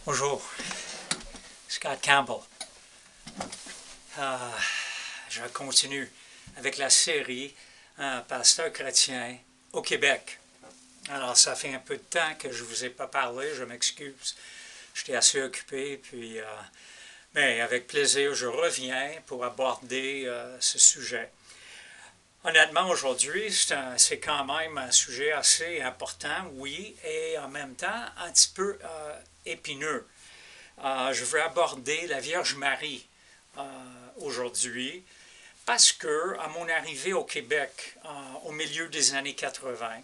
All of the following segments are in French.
Bonjour, Scott Campbell. Je continue avec la série Un pasteur chrétien au Québec. Alors, ça fait un peu de temps que je ne vous ai pas parlé, je m'excuse. J'étais assez occupé, mais avec plaisir, je reviens pour aborder ce sujet. Honnêtement, aujourd'hui, c'est quand même un sujet assez important, oui, et en même temps un petit peu épineux. Je veux aborder la Vierge Marie aujourd'hui parce que, à mon arrivée au Québec au milieu des années 80,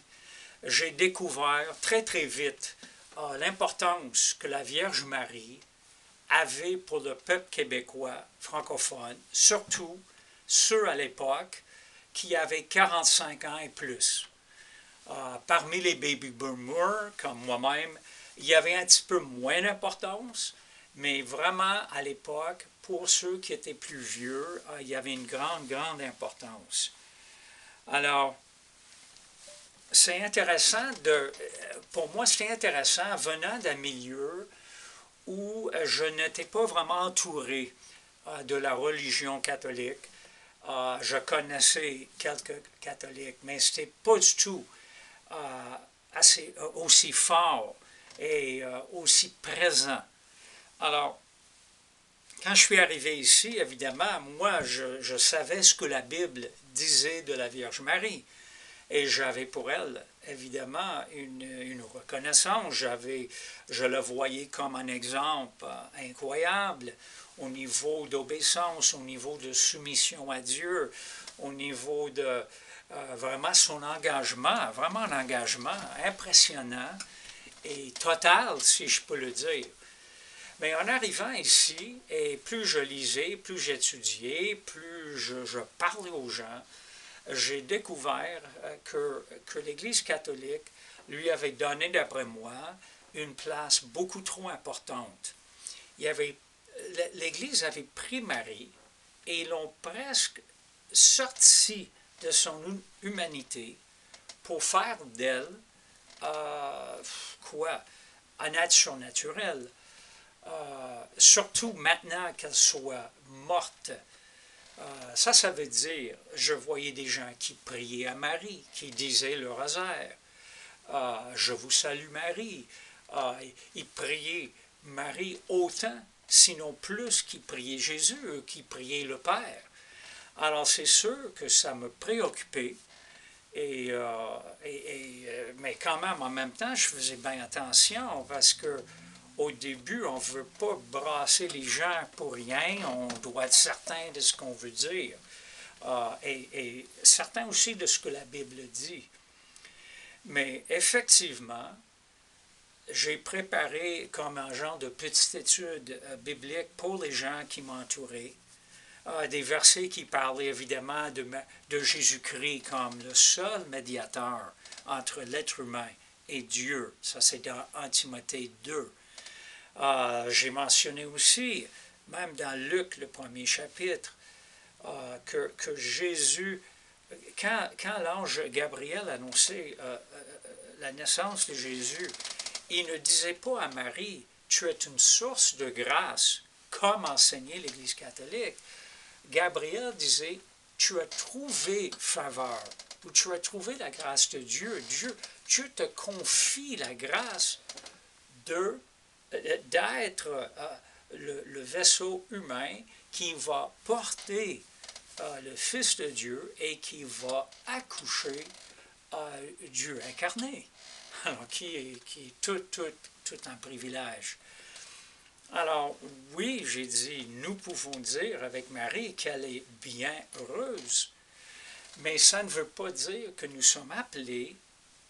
j'ai découvert très très vite l'importance que la Vierge Marie avait pour le peuple québécois francophone, surtout ceux à l'époque qui avaient 45 ans et plus. Parmi les baby boomers, comme moi-même, il y avait un petit peu moins d'importance, mais vraiment à l'époque, pour ceux qui étaient plus vieux, il y avait une grande importance. Alors, c'est intéressant pour moi, c'était intéressant venant d'un milieu où je n'étais pas vraiment entouré de la religion catholique. Je connaissais quelques catholiques, mais ce n'était pas du tout aussi fort et aussi présent. Alors, quand je suis arrivé ici, évidemment, moi, je savais ce que la Bible disait de la Vierge Marie. Et j'avais pour elle, évidemment, une reconnaissance. Je la voyais comme un exemple incroyable au niveau d'obéissance, au niveau de soumission à Dieu, au niveau de vraiment son engagement, vraiment un engagement impressionnant et total, si je peux le dire. Mais en arrivant ici, et plus je lisais, plus j'étudiais, plus je parlais aux gens, j'ai découvert que l'Église catholique lui avait donné, d'après moi, une place beaucoup trop importante. L'Église avait pris Marie et l'ont presque sorti de son humanité pour faire d'elle, un être surnaturel. Surtout maintenant qu'elle soit morte. Ça veut dire, je voyais des gens qui priaient à Marie, qui disaient le rosaire. Je vous salue Marie. Ils priaient Marie autant, sinon plus, qu'ils priaient Jésus, qu'ils priaient le Père. Alors c'est sûr que ça me préoccupait, mais quand même, en même temps, je faisais bien attention parce que au début, on ne veut pas brasser les gens pour rien, on doit être certain de ce qu'on veut dire, et certain aussi de ce que la Bible dit. Mais effectivement, j'ai préparé comme un genre de petite étude biblique pour les gens qui m'entouraient, des versets qui parlaient évidemment de Jésus-Christ comme le seul médiateur entre l'être humain et Dieu. Ça, c'est dans 1 Timothée 2. J'ai mentionné aussi, même dans Luc, le premier chapitre, que Jésus, quand l'ange Gabriel annonçait la naissance de Jésus, il ne disait pas à Marie, tu es une source de grâce, comme enseignait l'Église catholique. Gabriel disait, tu as trouvé faveur, ou tu as trouvé la grâce de Dieu. Dieu te confie la grâce d'être le vaisseau humain qui va porter le Fils de Dieu et qui va accoucher Dieu incarné, alors qui est tout un privilège. Alors oui, j'ai dit, nous pouvons dire avec Marie qu'elle est bien heureuse, mais ça ne veut pas dire que nous sommes appelés,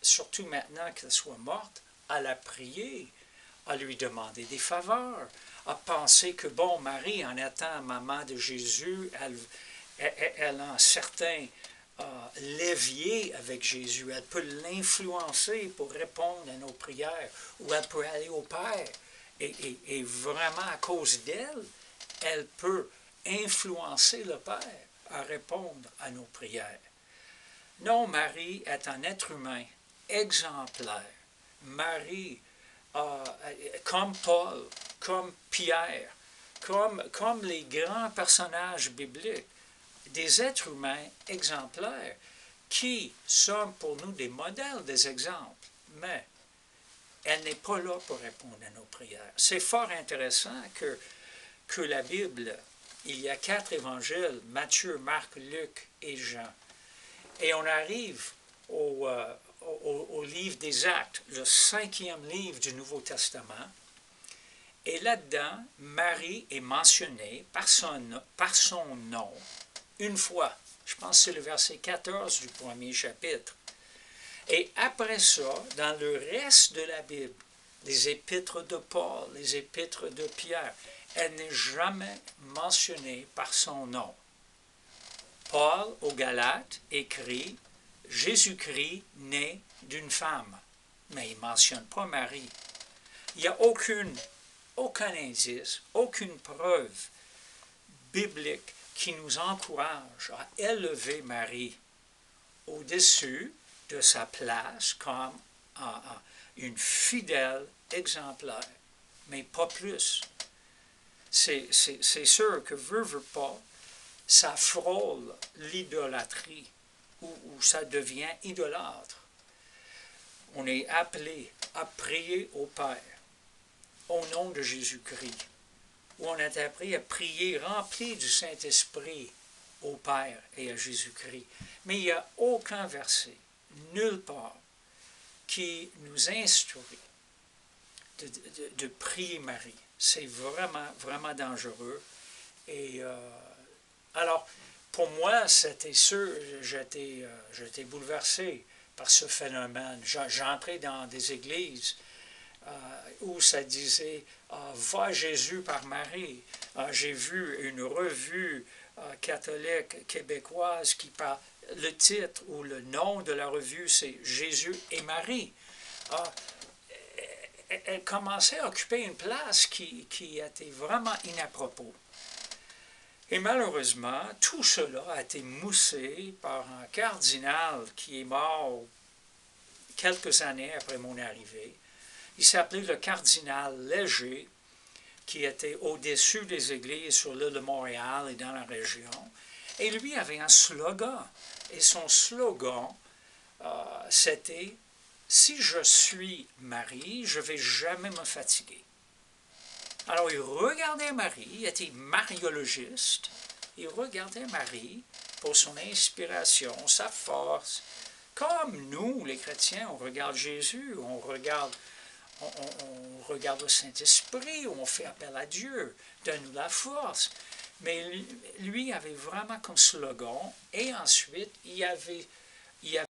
surtout maintenant qu'elle soit morte, à la prier, à lui demander des faveurs, à penser que, bon, Marie, en étant maman de Jésus, elle a un certain levier avec Jésus. Elle peut l'influencer pour répondre à nos prières, ou elle peut aller au Père. Et vraiment, à cause d'elle, elle peut influencer le Père à répondre à nos prières. Non, Marie est un être humain exemplaire. Marie comme Paul, comme Pierre, comme les grands personnages bibliques, des êtres humains exemplaires qui sont pour nous des modèles, des exemples, mais elle n'est pas là pour répondre à nos prières. C'est fort intéressant que la Bible, il y a 4 évangiles, Matthieu, Marc, Luc et Jean. Et on arrive au livre des Actes, le 5e livre du Nouveau Testament. Et là-dedans, Marie est mentionnée par son nom une fois. Je pense que c'est le verset 14 du 1er chapitre. Et après ça, dans le reste de la Bible, les épîtres de Paul, les épîtres de Pierre, elle n'est jamais mentionnée par son nom. Paul, aux Galates, écrit « Jésus-Christ né d'une femme », mais il ne mentionne pas Marie. Il n'y a aucun indice, aucune preuve biblique qui nous encourage à élever Marie au-dessus de sa place comme une fidèle exemplaire, mais pas plus. C'est sûr que veut pas, ça frôle l'idolâtrie, où ça devient idolâtre. On est appelé à prier au Père, au nom de Jésus-Christ, où on est appelé à prier rempli du Saint-Esprit au Père et à Jésus-Christ. Mais il n'y a aucun verset, nulle part, qui nous instruit de prier Marie. C'est vraiment, vraiment dangereux. Et alors, pour moi, c'était sûr, j'étais bouleversé par ce phénomène. J'entrais dans des églises où ça disait « Va Jésus par Marie ». J'ai vu une revue catholique québécoise qui parle, le titre ou le nom de la revue, c'est « Jésus et Marie ». Elle commençait à occuper une place qui était vraiment inapropos. Et malheureusement, tout cela a été moussé par un cardinal qui est mort quelques années après mon arrivée. Il s'appelait le cardinal Léger, qui était au-dessus des églises sur l'île de Montréal et dans la région. Et lui avait un slogan. Et son slogan, c'était « Si je suis Marie, je ne vais jamais me fatiguer ». Alors, il regardait Marie, il était mariologiste, il regardait Marie pour son inspiration, sa force. Comme nous, les chrétiens, on regarde Jésus, on regarde le Saint-Esprit, on fait appel à Dieu, donne-nous la force. Mais lui avait vraiment comme slogan, et ensuite, il y avait